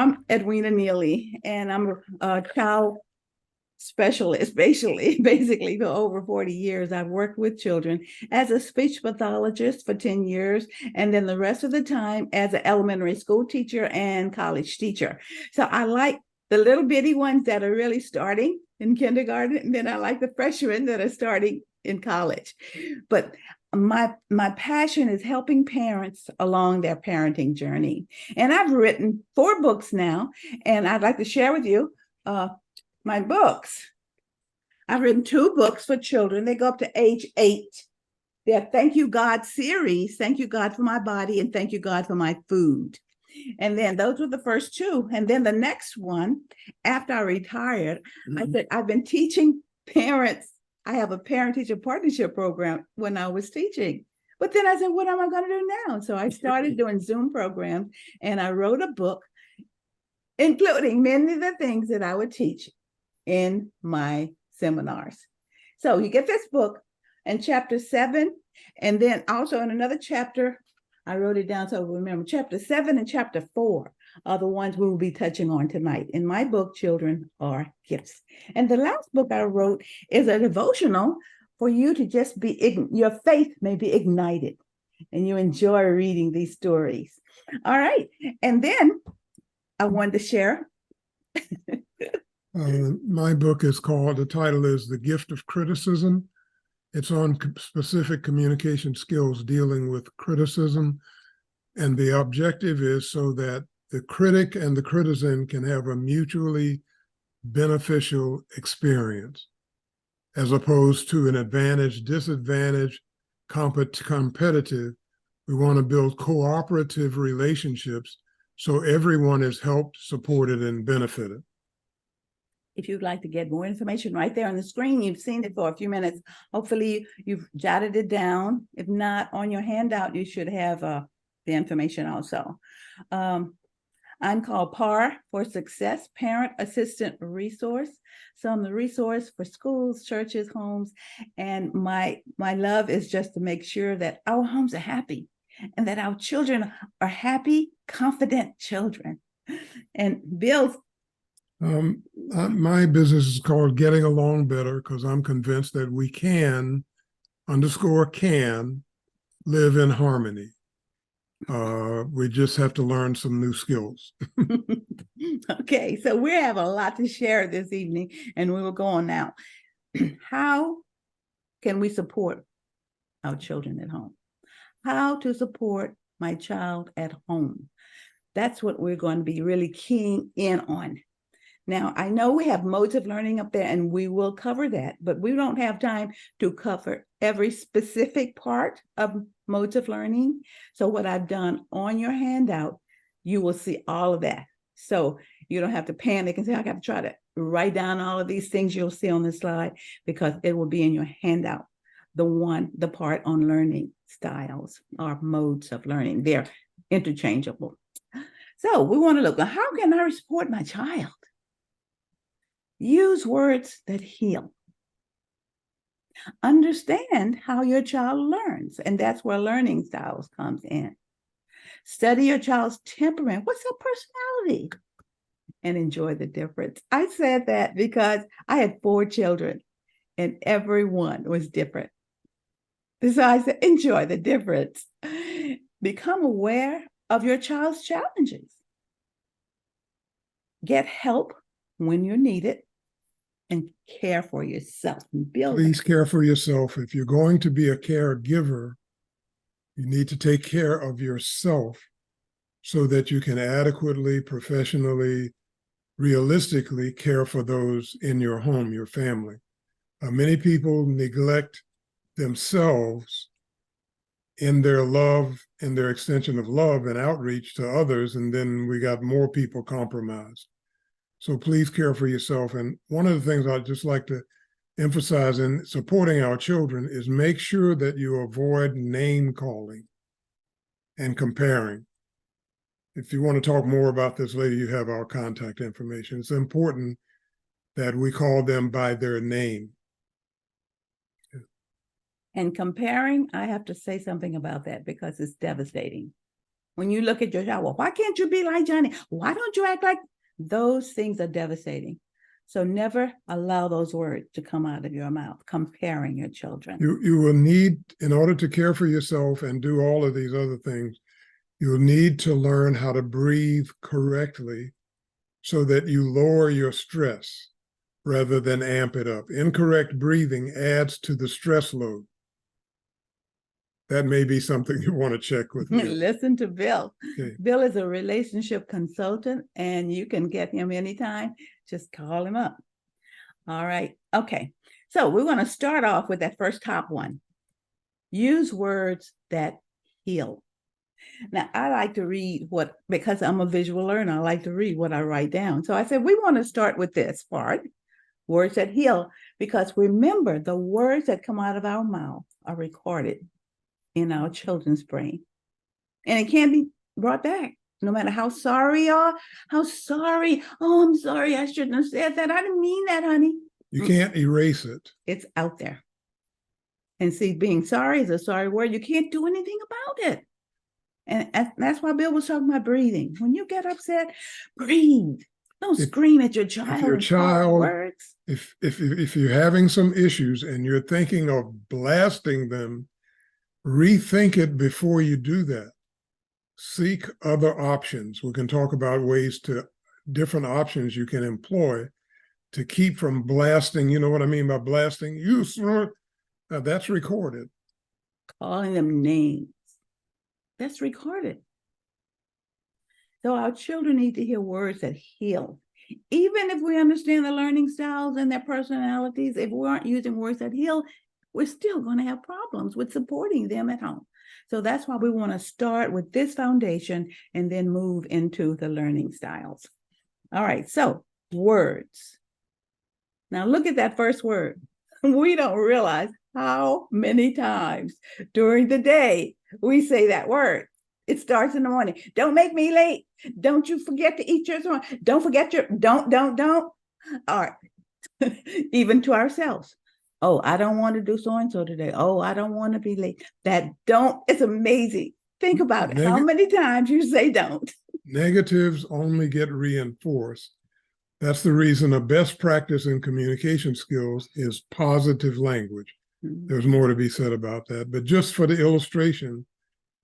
I'm Edwina Neely, and I'm a child specialist, basically for over 40 years. I've worked with children as a speech pathologist for 10 years, and then the rest of the time as an elementary school teacher and college teacher. So I like the little bitty ones that are really starting in kindergarten, and then I like the freshmen that are starting in college. But my passion is helping parents along their parenting journey. And I've written 4 books now, and I'd like to share with you my books. I've written 2 books for children. They go up to age 8. They're Thank You God series, Thank You God for My Body, and Thank You God for My Food. And then those were the first 2. And then the next one, after I retired, I said, I've been teaching parents. I have a parent-teacher partnership program when I was teaching. But then I said, what am I going to do now? So I started doing Zoom programs, and I wrote a book, including many of the things that I would teach in my seminars. So you get this book in chapter 7, and then also in another chapter, I wrote it down so I remember, chapter 7 and chapter 4 are the ones we will be touching on tonight. In my book, Children Are Gifts. And the last book I wrote is a devotional for you to just be, your faith may be ignited and you enjoy reading these stories. All right. And then I wanted to share. My book is called, the title is The Gift of Criticism. It's on specific communication skills dealing with criticism. And the objective is so that the critic and the citizen can have a mutually beneficial experience, as opposed to an advantage, disadvantage, competitive. We want to build cooperative relationships so everyone is helped, supported, and benefited. If you'd like to get more information right there on the screen, you've seen it for a few minutes. Hopefully you've jotted it down. If not, on your handout, you should have the information also. I'm called PAR for Success, Parent Assistant Resource. So I'm the resource for schools, churches, homes. And my love is just to make sure that our homes are happy and that our children are happy, confident children. And Bill's my business is called Getting Along Better, because I'm convinced that we can live in harmony. We just have to learn some new skills. Okay, so we have a lot to share this evening, and we will go on now. How can we support our children at home? How to support my child at home? That's what we're going to be really keying in on. Now, I know we have modes of learning up there, and we will cover that, but we don't have time to cover every specific part of modes of learning. So what I've done on your handout, you will see all of that. So you don't have to panic and say, I got to try to write down all of these things you'll see on the slide, because it will be in your handout. The part on learning styles or modes of learning, they're interchangeable. So we want to look at how can I support my child? Use words that heal. Understand how your child learns, and that's where learning styles comes in. Study your child's temperament. What's their personality? And enjoy the difference. I said that because I had 4 children, and every one was different. So I said, enjoy the difference. Become aware of your child's challenges. Get help when you need it. And care for yourself. Please care for yourself. If you're going to be a caregiver, you need to take care of yourself so that you can adequately, professionally, realistically care for those in your home, your family. Many people neglect themselves in their love, in their extension of love and outreach to others, and then we got more people compromised. So please care for yourself. And one of the things I'd just like to emphasize in supporting our children is make sure that you avoid name calling and comparing. If you want to talk more about this later, you have our contact information. It's important that we call them by their name. And comparing, I have to say something about that because it's devastating. When you look at your child, well, why can't you be like Johnny? Why don't you act like? Those things are devastating. So never allow those words to come out of your mouth, comparing your children. You will need, in order to care for yourself and do all of these other things, you'll need to learn how to breathe correctly so that you lower your stress rather than amp it up. Incorrect breathing adds to the stress load. That may be something you want to check with me. Listen to Bill. Okay. Bill is a relationship consultant, and you can get him anytime. Just call him up. All right. Okay. So we're going to start off with that first top one. Use words that heal. Now, I like to read because I'm a visual learner, I like to read what I write down. So I said, we want to start with this part, words that heal, because remember, the words that come out of our mouth are recorded in our children's brain. And it can't be brought back, no matter how sorry you are, how sorry. Oh, I'm sorry, I shouldn't have said that. I didn't mean that, honey. You can't erase it. It's out there. And see, being sorry is a sorry word. You can't do anything about it. And that's why Bill was talking about breathing. When you get upset, breathe. Don't scream at your child. If your child, words. If you're having some issues and you're thinking of blasting them, rethink it before you do that. Seek other options. We can talk about different options you can employ to keep from blasting. You know what I mean by blasting? That's recorded. Calling them names. That's recorded. So our children need to hear words that heal. Even if we understand the learning styles and their personalities, if we aren't using words that heal, we're still going to have problems with supporting them at home. So that's why we want to start with this foundation and then move into the learning styles. All right, so words. Now look at that first word. We don't realize how many times during the day we say that word. It starts in the morning. Don't make me late. Don't you forget to eat your song. Don't forget your, don't. All right. Even to ourselves. Oh, I don't want to do so-and-so today. Oh, I don't want to be late. That don't, it's amazing. Think about it. How many times you say don't. Negatives only get reinforced. That's the reason a best practice in communication skills is positive language. Mm-hmm. There's more to be said about that. But just for the illustration,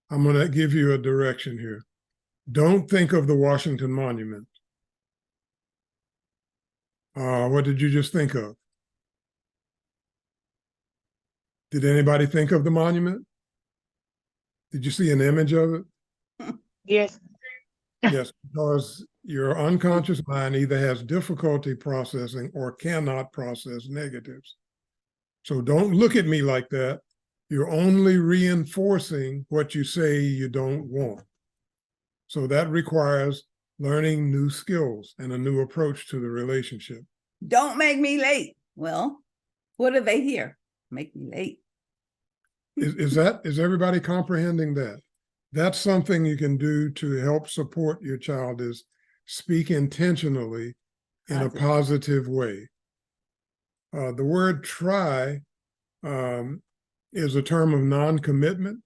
I'm going to give you a direction here. Don't think of the Washington Monument. What did you just think of? Did anybody think of the monument? Did you see an image of it? Yes. Yes, because your unconscious mind either has difficulty processing or cannot process negatives. So don't look at me like that. You're only reinforcing what you say you don't want. So that requires learning new skills and a new approach to the relationship. Don't make me late. Well, what do they hear? Make me late. Is everybody comprehending that? That's something you can do to help support your child, is speak intentionally in a positive way. The word try is a term of non-commitment.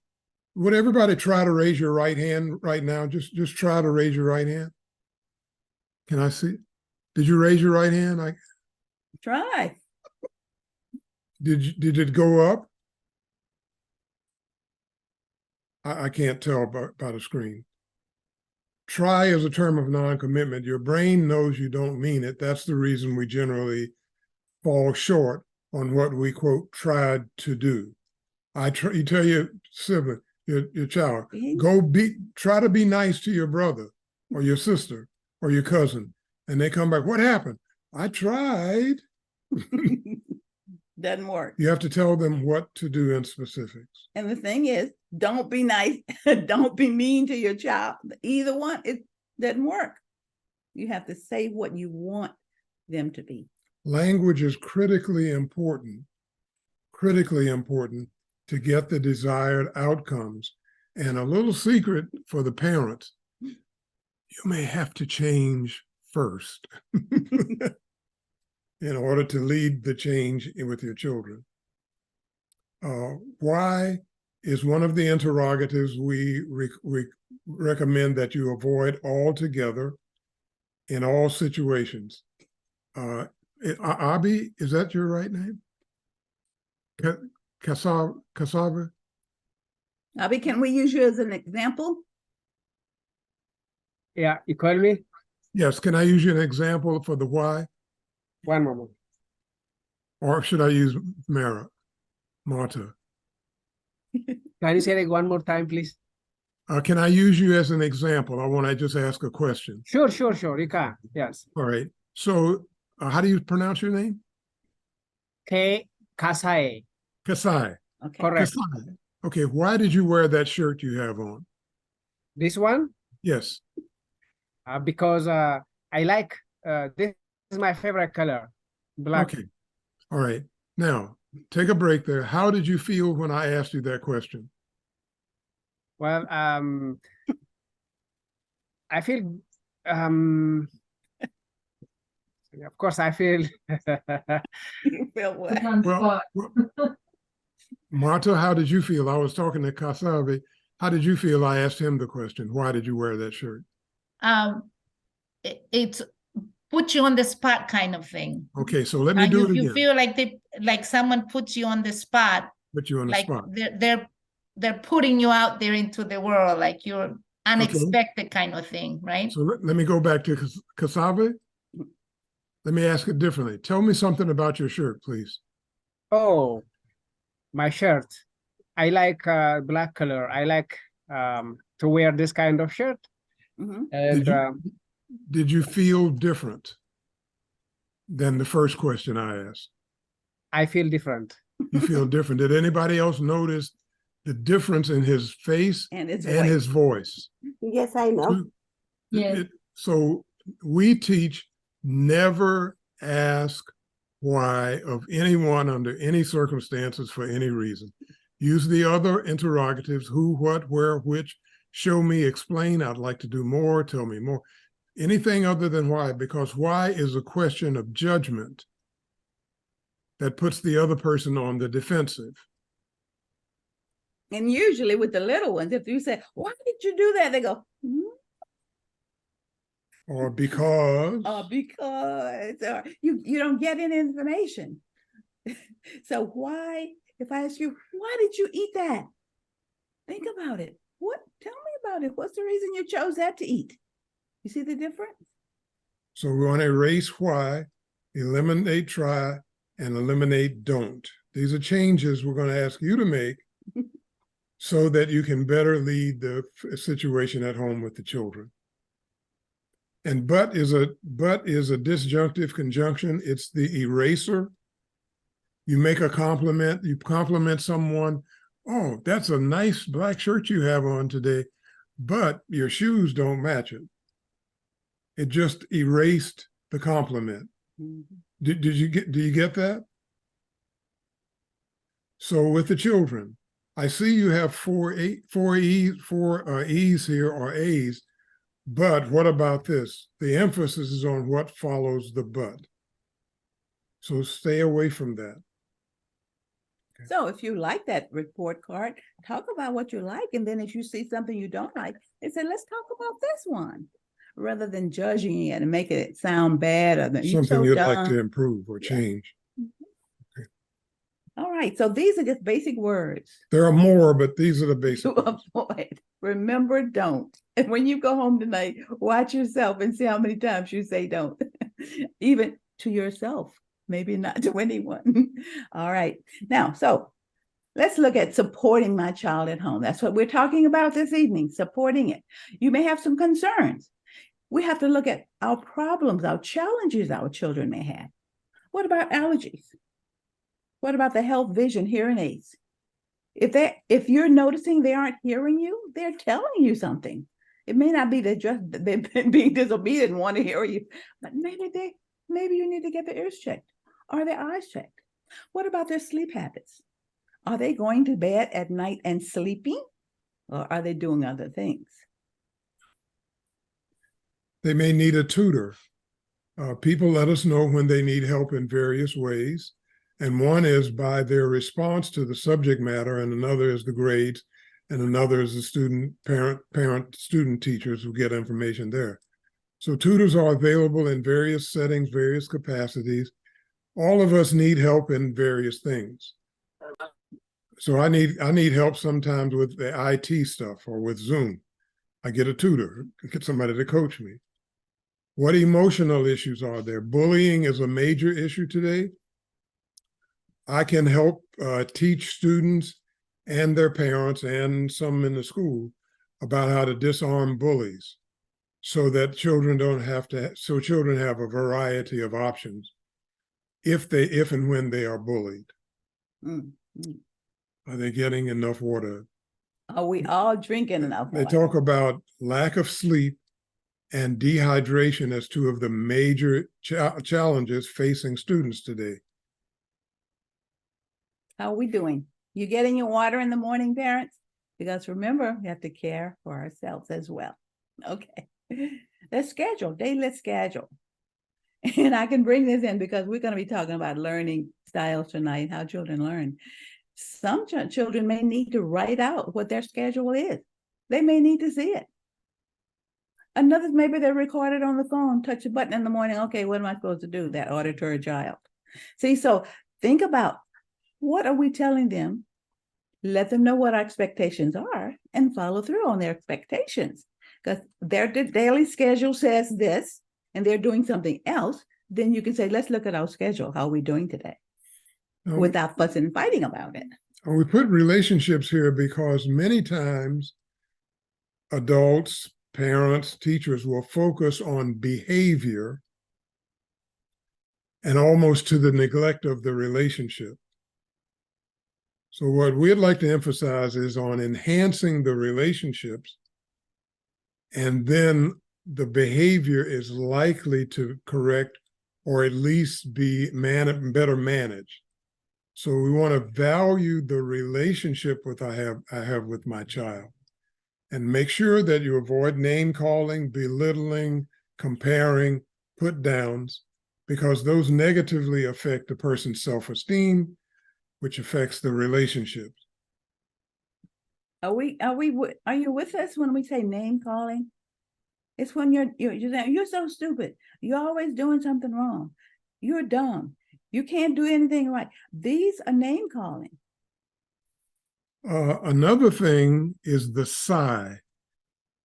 Would everybody try to raise your right hand right now? Just try to raise your right hand. Can I see? Did you raise your right hand? Try. Did it go up? I can't tell by the screen. Try is a term of non-commitment. Your brain knows you don't mean it. That's the reason we generally fall short on what we, quote, tried to do. You tell your sibling, your child, try to be nice to your brother or your sister or your cousin. And they come back, what happened? I tried. Doesn't work. You have to tell them what to do in specifics. And the thing is, don't be nice. Don't be mean to your child. Either one, it doesn't work. You have to say what you want them to be. Language is critically important to get the desired outcomes. And a little secret for the parents, you may have to change first in order to lead the change with your children. Why is one of the interrogatives we recommend that you avoid altogether in all situations. Abi, is that your right name? Cassava? Abby, can we use you as an example? Yeah, you call me? Yes, can I use you an example for the why? One moment. Or should I use Marta? Can you say it one more time, please? Can I use you as an example? I want to just ask a question. Sure, sure, sure. You can. Yes. All right. So how do you pronounce your name? Kasai. Kasai. Okay. Correct. Kasai. Okay. Why did you wear that shirt you have on? This one? Yes. Because I like, this is my favorite color, black. Okay. All right. Now, take a break there. How did you feel when I asked you that question? Well, I feel, of course, I feel. You feel what? Well, Marta, how did you feel? I was talking to Kasavi. How did you feel? I asked him the question. Why did you wear that shirt? It's put you on the spot kind of thing. Okay, so let me do it again. You feel like someone puts you on the spot. Put you on the Like spot. they're putting you out there into the world, like you're unexpected kind of thing, right? So let me go back to Kasavi. Let me ask it differently. Tell me something about your shirt, please. Oh, my shirt. I like black color. I like to wear this kind of shirt. Mhm. And Did you feel different than the first question I asked? I feel different. You feel different. Did anybody else notice the difference in his face And his and his voice? Yes, I know. Yes. So we teach never ask why of anyone under any circumstances for any reason. Use the other interrogatives, who, what, where, which, show me, explain, I'd like to do more, tell me more. Anything other than why, because why is a question of judgment that puts the other person on the defensive. And usually with the little ones, if you say, why did you do that? They go, Or because. or you don't get any information. So why, if I ask you, why did you eat that? Think about it. Tell me about it. What's the reason you chose that to eat? You see the difference? So we want to erase why, eliminate try, and eliminate don't. These are changes we're going to ask you to make so that you can better lead the situation at home with the children. And but is a disjunctive conjunction. It's the eraser. You make a compliment, you compliment someone. Oh, that's a nice black shirt you have on today, but your shoes don't match it. It just erased the compliment. Mm-hmm. Do you get that? So with the children, I see you have four E's here or A's, but what about this? The emphasis is on what follows the but. So stay away from that. So if you like that report card, talk about what you like. And then if you see something you don't like, they say, let's talk about this one, rather than judging it and making it sound bad or that you're Something so you'd dumb. like to improve or change. All right. So these are just basic words There are more, but these are the basic to ones. avoid. Remember, don't. And when you go home tonight, watch yourself and see how many times you say don't, even to yourself, maybe not to anyone. All right. Now, so let's look at supporting my child at home. That's what we're talking about this evening, supporting it. You may have some concerns. We have to look at our problems, our challenges our children may have. What about allergies? What about the health, vision, hearing aids? If you're noticing they aren't hearing you, they're telling you something. It may not be that they're being disobedient and want to hear you, but maybe you need to get their ears checked or their eyes checked. What about their sleep habits? Are they going to bed at night and sleeping, or are they doing other things? They may need a tutor. People let us know when they need help in various ways. And one is by their response to the subject matter, and another is the grades, and another is the student teachers who get information there. So tutors are available in various settings, various capacities. All of us need help in various things. So I need help sometimes with the IT stuff or with Zoom. I get a tutor, get somebody to coach me. What emotional issues are there? Bullying is a major issue today. I can help teach students and their parents and some in the school about how to disarm bullies so that children children have a variety of options if and when they are bullied. Mm-hmm. Are they getting enough water? Are we all drinking enough water? They talk about lack of sleep and dehydration as two of the major challenges facing students today. How are we doing? You getting your water in the morning, parents? Because remember, we have to care for ourselves as well. Okay. Let's schedule, let's schedule. And I can bring this in because we're going to be talking about learning styles tonight, how children learn. Some children may need to write out what their schedule is. They may need to see it. Another, maybe they record it on the phone, touch a button in the morning. Okay, what am I supposed to do? That auditory child. See, so think about what are we telling them? Let them know what our expectations are and follow through on their expectations. Because their daily schedule says this and they're doing something else, then you can say, let's look at our schedule. How are we doing today? Without fussing and fighting about it. We put relationships here because many times adults, parents, teachers will focus on behavior and almost to the neglect of the relationship. So what we'd like to emphasize is on enhancing the relationships, and then the behavior is likely to correct or at least be better managed. So we want to value the relationship I have with my child, and make sure that you avoid name calling, belittling, comparing, put downs, because those negatively affect the person's self-esteem, which affects the relationships. Are you with us when we say name calling? It's when you're so stupid. You're always doing something wrong. You're dumb. You can't do anything right. These are name calling. Another thing is the sigh.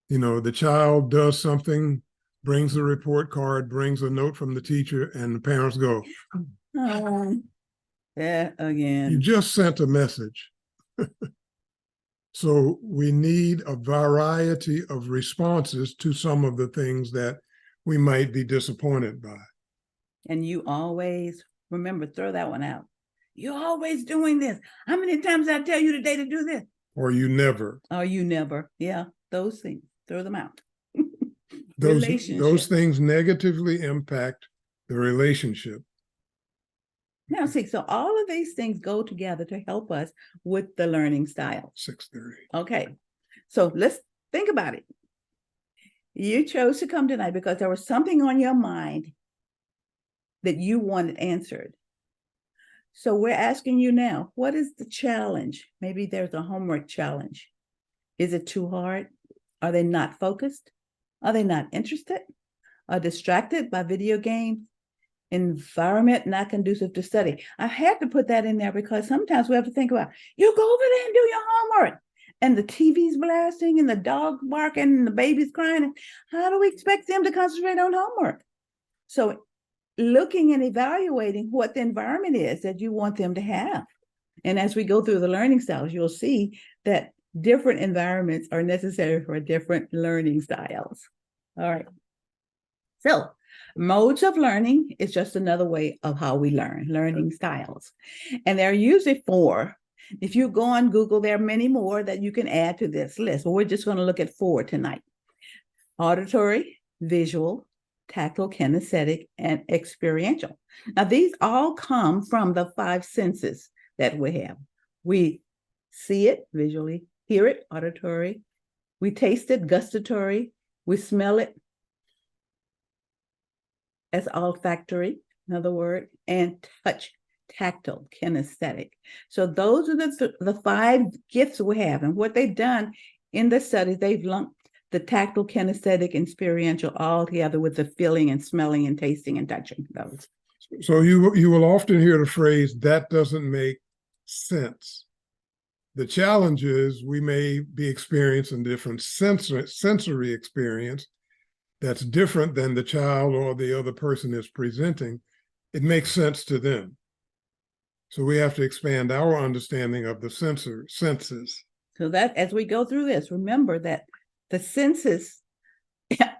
You know, the child does something, brings a report card, brings a note from the teacher, and the parents go, yeah, again. You just sent a message. So we need a variety of responses to some of the things that we might be disappointed by. And you always, remember, throw that one out. You're always doing this. How many times did I tell you today to do this? Or you never. Or you never. Yeah, those things, throw them out. Those things negatively impact the relationship. Now, see, so all of these things go together to help us with the learning style. 6:30. Okay, so let's think about it. You chose to come tonight because there was something on your mind that you wanted answered. So we're asking you now, what is the challenge? Maybe there's a homework challenge. Is it too hard? Are they not focused? Are they not interested? Are distracted by video games? Environment not conducive to study. I had to put that in there because sometimes we have to think about, you go over there and do your homework, and the TV's blasting and the dog barking and the baby's crying. How do we expect them to concentrate on homework? So looking and evaluating what the environment is that you want them to have. And as we go through the learning styles, you'll see that different environments are necessary for different learning styles. All right. So modes of learning is just another way of how we learn, learning styles. And there are usually 4. If you go on Google, there are many more that you can add to this list, but we're just going to look at 4 tonight. Auditory, visual, tactile-kinesthetic, and experiential. Now, these all come from the 5 senses that we have. We see it visually, hear it auditory, we taste it gustatory, we smell it as olfactory, another word, and touch tactile, kinesthetic. So those are the 5 gifts we have. And what they've done in the studies, they've lumped the tactile, kinesthetic, experiential all together with the feeling and smelling and tasting and touching those. So you will often hear the phrase, that doesn't make sense. The challenge is we may be experiencing different sensory experience that's different than the child or the other person is presenting. It makes sense to them. So we have to expand our understanding of the senses. So that as we go through this, remember that the senses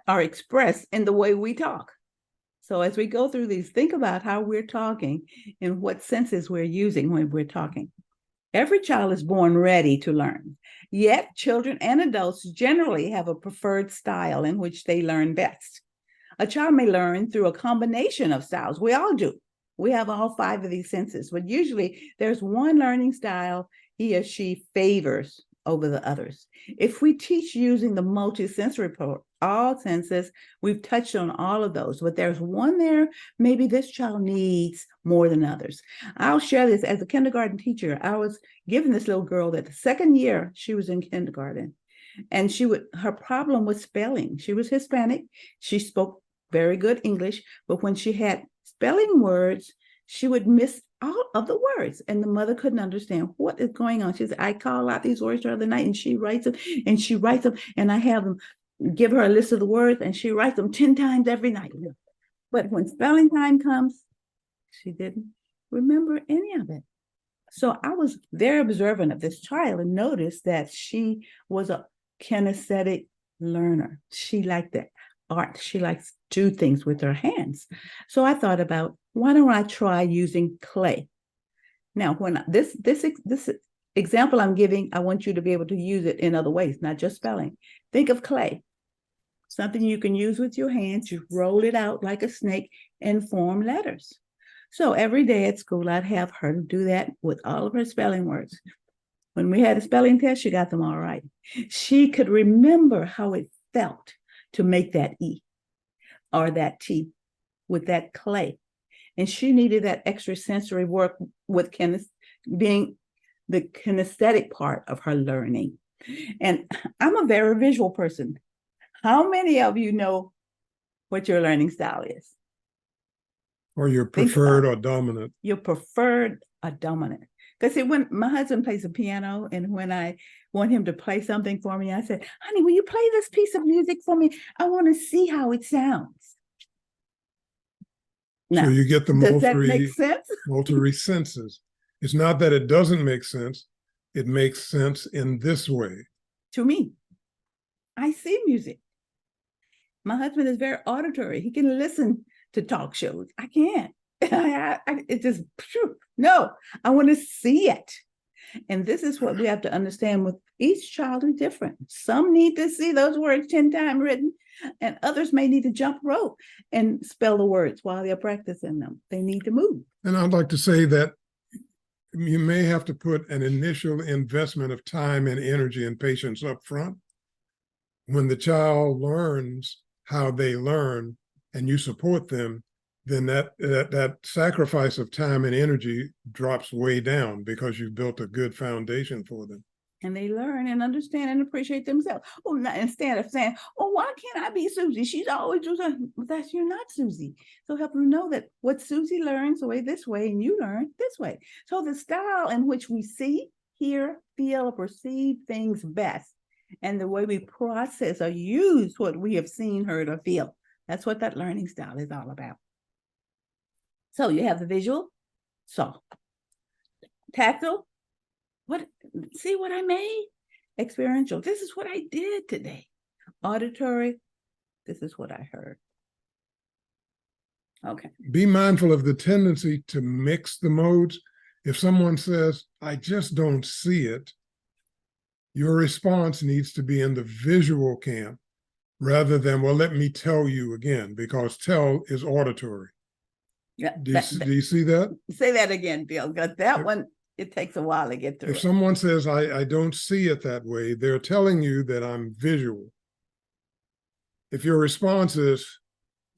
are expressed in the way we talk. So as we go through these, think about how we're talking and what senses we're using when we're talking. Every child is born ready to learn, yet children and adults generally have a preferred style in which they learn best. A child may learn through a combination of styles. We all do. We have all 5 of these senses, but usually there's one learning style he or she favors over the others. If we teach using the multisensory approach, all senses, we've touched on all of those, but there's one there, maybe this child needs more than others. I'll share this. As a kindergarten teacher, I was giving this little girl that the 2nd year she was in kindergarten, and her problem was spelling. She was Hispanic. She spoke very good English, but when she had spelling words, she would miss all of the words, and the mother couldn't understand what is going on. She said, I call out these words the other night, and she writes them, and I have them give her a list of the words, and she writes them 10 times every night. But when spelling time comes, she didn't remember any of it. So I was very observant of this child and noticed that she was a kinesthetic learner. She liked the art. She likes to do things with her hands. So I thought about, why don't I try using clay? Now, when this example I'm giving, I want you to be able to use it in other ways, not just spelling. Think of clay, something you can use with your hands. You roll it out like a snake and form letters. So every day at school, I'd have her do that with all of her spelling words. When we had a spelling test, she got them all right. She could remember how it felt to make that E or that T with that clay. And she needed that extra sensory work with being the kinesthetic part of her learning. And I'm a very visual person. How many of you know what your learning style is? Or your preferred or dominant. Your preferred or dominant. Because when my husband plays the piano, and when I want him to play something for me, I said, honey, will you play this piece of music for me? I want to see how it sounds. Now, so you get the multi senses. It's not that it doesn't make sense. It makes sense in this way. To me, I see music. My husband is very auditory. He can listen to talk shows. I can't. It just, no, I want to see it. And this is what we have to understand with each child is different. Some need to see those words 10 times written, and others may need to jump rope and spell the words while they're practicing them. They need to move. And I'd like to say that you may have to put an initial investment of time and energy and patience up front. When the child learns how they learn and you support them, then that sacrifice of time and energy drops way down because you've built a good foundation for them. And they learn and understand and appreciate themselves. Oh, not instead of saying, oh, why can't I be Susie? She's always doing something. That's you're not Susie. So help them know that what Susie learns this way, and you learn this way. So the style in which we see, hear, feel, or perceive things best, and the way we process or use what we have seen, heard, or feel. That's what that learning style is all about. So you have the visual, saw. Tactile, see what I made? Experiential, this is what I did today. Auditory, this is what I heard. Okay. Be mindful of the tendency to mix the modes. If someone says, I just don't see it, your response needs to be in the visual camp rather than, well, let me tell you again, because tell is auditory. Yeah, do you see that? Say that again, Bill, because that one, it takes a while to get through. If someone says, I don't see it that way, they're telling you that I'm visual. If your response is,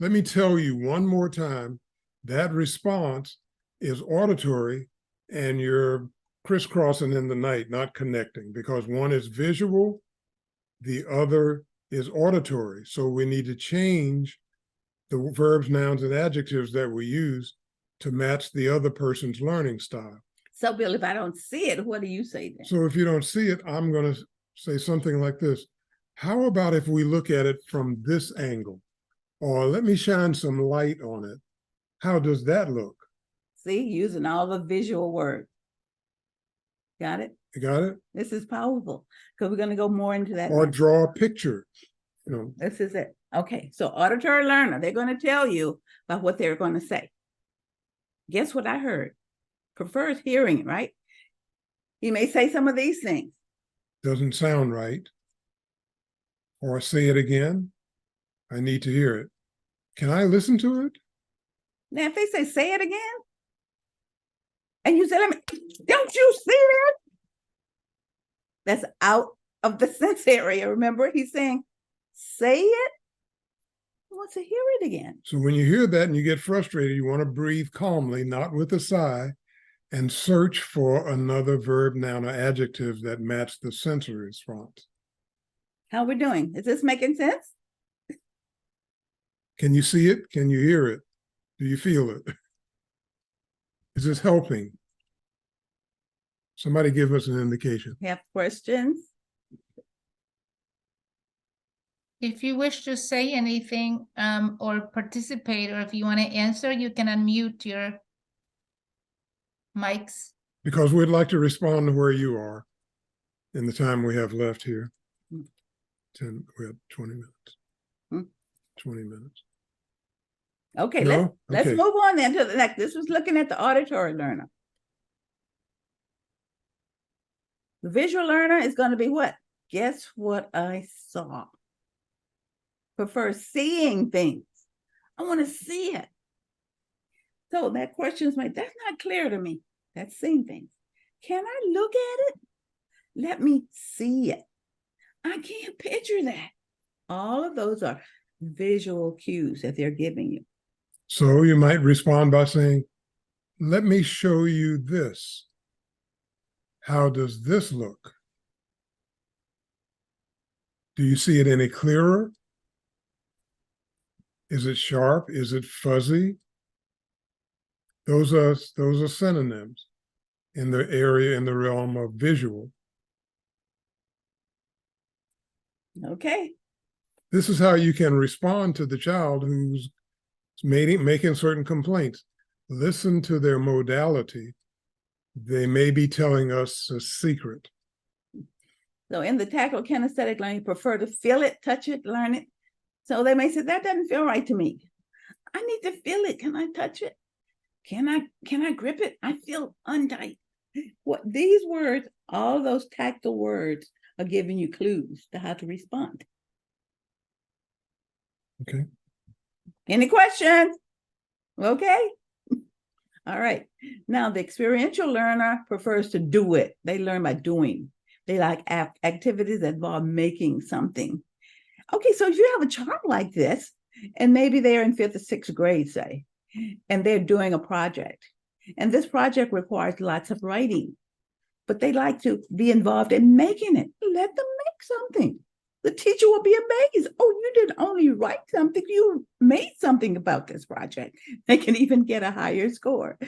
let me tell you one more time, that response is auditory, and you're crisscrossing in the night, not connecting, because one is visual, the other is auditory. So we need to change the verbs, nouns, and adjectives that we use to match the other person's learning style. So, Bill, if I don't see it, what do you say then? So if you don't see it, I'm going to say something like this. How about if we look at it from this angle? Or let me shine some light on it. How does that look? See, using all the visual words. Got it? You got it? This is powerful because we're going to go more into that. Or now. draw a picture. You know, This is it. Okay, so auditory learner, they're going to tell you about what they're going to say. Guess what I heard? Prefers hearing, right? He may say some of these things. doesn't sound right. Or say it again. I need to hear it. Can I listen to it? Now, if they say it again, and you say, don't you see that? That's out of the sense area. Remember, he's saying, say it. He wants to hear it again. So when you hear that and you get frustrated, you want to breathe calmly, not with a sigh, and search for another verb, noun, or adjective that match the sensory response. How we doing? Is this making sense? Can you see it? Can you hear it? Do you feel it? Is this helping? Somebody give us an indication. Have questions? If you wish to say anything or participate, or if you want to answer, you can unmute your mics. Because we'd like to respond to where you are in the time we have left here. 10, we have 20 minutes. 20 minutes. Okay, No? let's Okay. move on then to the next. This was looking at the auditory learner. The visual learner is going to be what? Guess what I saw? Prefer seeing things. I want to see it. So that question is like, that's not clear to me. That's seeing things. Can I look at it? Let me see it. I can't picture that. All of those are visual cues that they're giving you. So you might respond by saying, let me show you this. How does this look? Do you see it any clearer? Is it sharp? Is it fuzzy? Those are synonyms in the area, in the realm of visual. Okay. This is how you can respond to the child who's making certain complaints. Listen to their modality. They may be telling us a secret. So in the tactile-kinesthetic learning, you prefer to feel it, touch it, learn it. So they may say, that doesn't feel right to me. I need to feel it. Can I touch it? Can I grip it? I feel untight. What these words, all those tactile words are giving you clues to how to respond. Okay. Any questions? Okay. All right. Now the experiential learner prefers to do it. They learn by doing. They like activities that involve making something. Okay, so if you have a child like this, and maybe they're in 5th or 6th grade, say, and they're doing a project, and this project requires lots of writing, but they like to be involved in making it. Let them make something. The teacher will be amazed. Oh, you didn't only write something, you made something about this project. They can even get a higher score.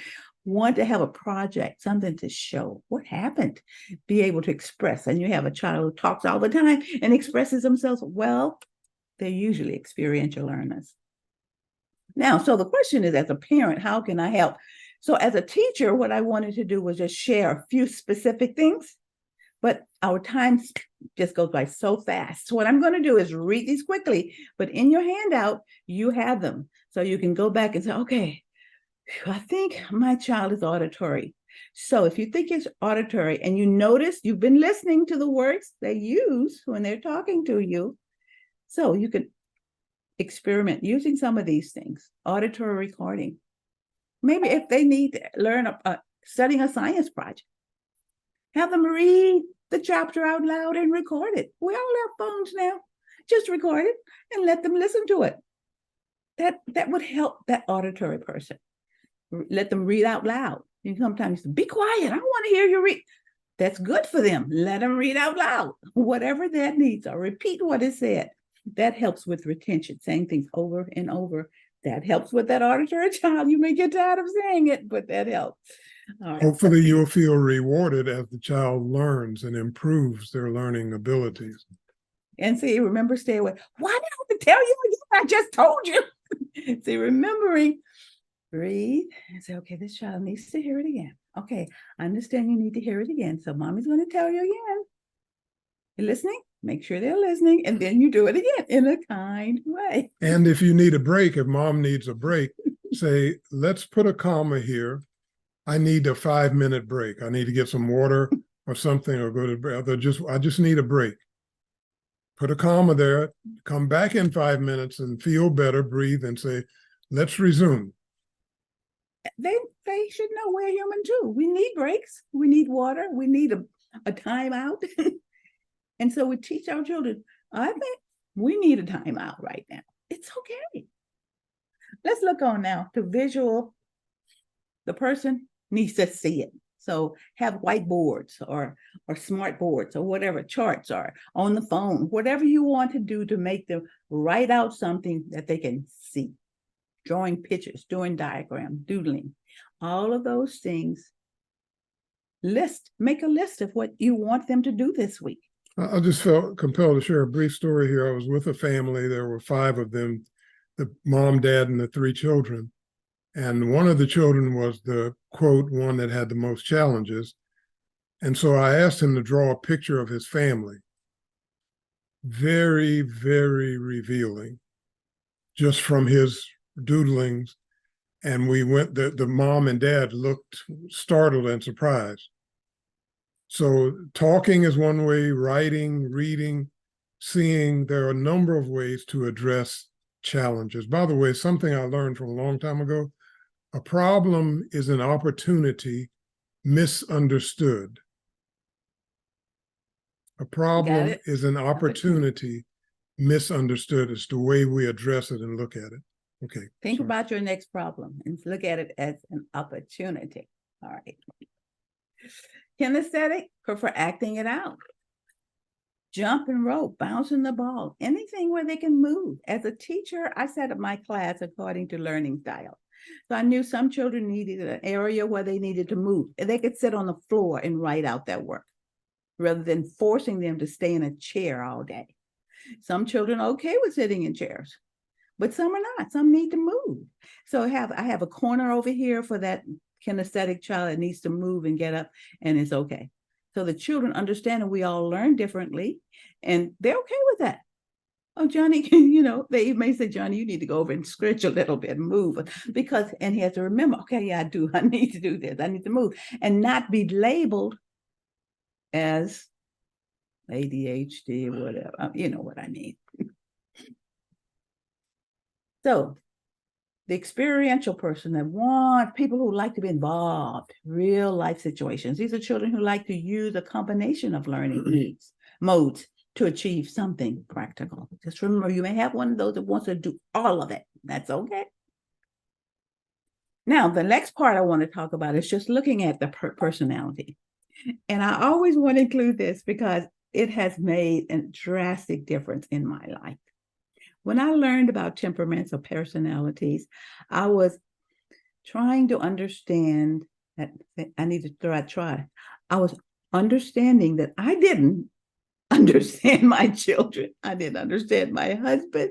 Want to have a project, something to show what happened, be able to express. And you have a child who talks all the time and expresses themselves well, they're usually experiential learners. Now, so the question is, as a parent, how can I help? So as a teacher, what I wanted to do was just share a few specific things, but our time just goes by so fast. So what I'm going to do is read these quickly, but in your handout, you have them. So you can go back and say, okay, I think my child is auditory. So if you think it's auditory and you notice you've been listening to the words they use when they're talking to you, so you can experiment using some of these things. Auditory recording. Maybe if they need to learn studying a science project, have them read the chapter out loud and record it. We all have phones now. Just record it and let them listen to it. That would help that auditory person. let them read out loud. You sometimes say, be quiet, I don't want to hear you read. That's good for them. Let them read out loud, whatever that needs, or repeat what is said. That helps with retention, saying things over and over. That helps with that auditory child. You may get tired of saying it, but that helps. All right. Hopefully you'll feel rewarded as the child learns and improves their learning abilities. And see, remember, stay away. Why did I have to tell you again? I just told you. See, remembering, breathe, and say, okay, this child needs to hear it again. Okay, I understand you need to hear it again. So mommy's going to tell you again. You listening? Make sure they're listening. And then you do it again in a kind way. And if you need a break, if mom needs a break, say, let's put a comma here. I need a 5-minute break. I need to get some water or something, or go to bed. I just need a break. Put a comma there, come back in 5 minutes and feel better, breathe, and say, let's resume. They should know we're human too. We need breaks. We need water. We need a timeout. And so we teach our children, I think we need a timeout right now. It's okay. Let's look on now to visual. The person needs to see it. So have whiteboards or smart boards or whatever, charts are on the phone, whatever you want to do to make them write out something that they can see. Drawing pictures, doing diagrams, doodling, all of those things. Make a list of what you want them to do this week. I just felt compelled to share a brief story here. I was with a family. There were 5 of them, the mom, dad, and the 3 children. And one of the children was the, quote, one that had the most challenges. And so I asked him to draw a picture of his family. Very, very revealing, just from his doodlings. And we went, the mom and dad looked startled and surprised. So talking is one way, writing, reading, seeing. There are a number of ways to address challenges. By the way, something I learned from a long time ago, a problem is an opportunity misunderstood. A problem is an opportunity misunderstood. It's the way we address it and look at it. Okay. Think about your next problem and look at it as an opportunity. All right. Kinesthetic, for acting it out. Jump and rope, bouncing the ball, anything where they can move. As a teacher, I set up my class according to learning style. So I knew some children needed an area where they needed to move. And they could sit on the floor and write out their work rather than forcing them to stay in a chair all day. Some children are okay with sitting in chairs, but some are not. Some need to move. So I have a corner over here for that kinesthetic child that needs to move and get up, and it's okay. So the children understand that we all learn differently, and they're okay with that. Oh, Johnny, they may say, Johnny, you need to go over and stretch a little bit, move, and he has to remember, okay, yeah, I need to do this. I need to move, and not be labeled as ADHD, whatever, you know what I mean. So the experiential person that wants people who like to be involved, real life situations. These are children who like to use a combination of learning modes to achieve something practical. Just remember, you may have one of those that wants to do all of it. That's okay. Now, the next part I want to talk about is just looking at the personality. And I always want to include this because it has made a drastic difference in my life. When I learned about temperaments or personalities, I was trying to understand that I was understanding that I didn't understand my children. I didn't understand my husband.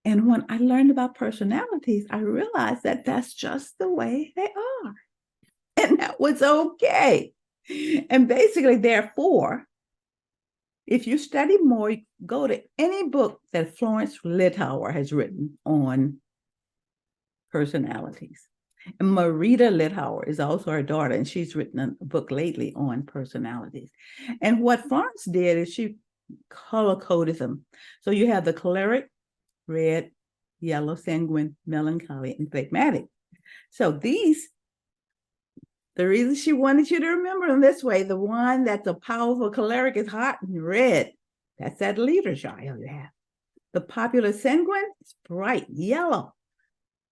And when I learned about personalities, I realized that that's just the way they are. And that was okay. And basically, therefore, if you study more, go to any book that Florence Littauer has written on personalities. And Marita Littauer is also her daughter, and she's written a book lately on personalities. And what Florence did is she color-coded them. So you have the choleric, red, yellow, sanguine, melancholy, and phlegmatic. So the reason she wanted you to remember them this way, the one that's a powerful choleric is hot and red. That's that leader child you have. The popular sanguine is bright yellow.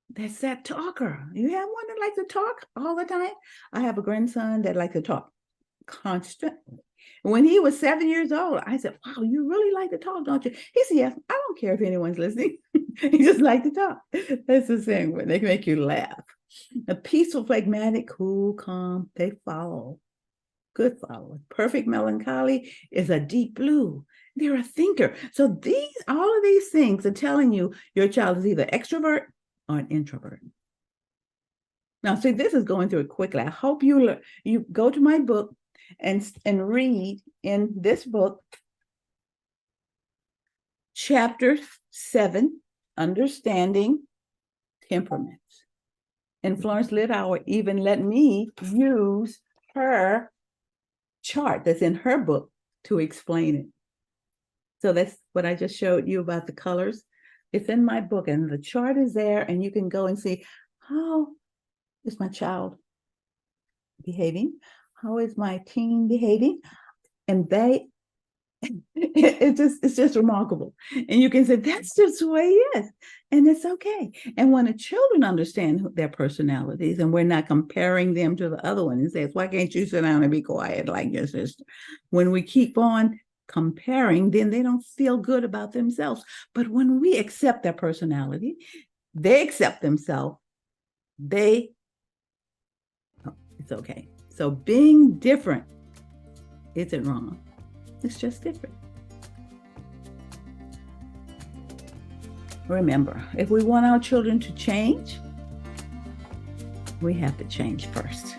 that's that talker. You have one that likes to talk all the time. I have a grandson that likes to talk constantly. When he was 7 years old, I said, wow, you really like to talk, don't you? He said, yes, I don't care if anyone's listening. He just like to talk. That's the same way. They make you laugh. A peaceful, phlegmatic, cool, calm, they follow. Good follower. Perfect melancholy is a deep blue. They're a thinker. So all of these things are telling you your child is either extrovert or an introvert. Now, see, this is going through it quickly. I hope you go to my book and read in this book, chapter 7, Understanding Temperaments. And Florence Littauer even let me use her chart that's in her book to explain it. So that's what I just showed you about the colors. It's in my book, and the chart is there, and you can go and see how is my child behaving? How is my teen behaving? And it's just remarkable. And you can say, that's just the way it is. And it's okay. And when the children understand their personalities, and we're not comparing them to the other one and says, why can't you sit down and be quiet like your sister? When we keep on comparing, then they don't feel good about themselves. But when we accept their personality, they accept themselves, it's okay. So being different isn't wrong. It's just different. Remember, if we want our children to change, we have to change first.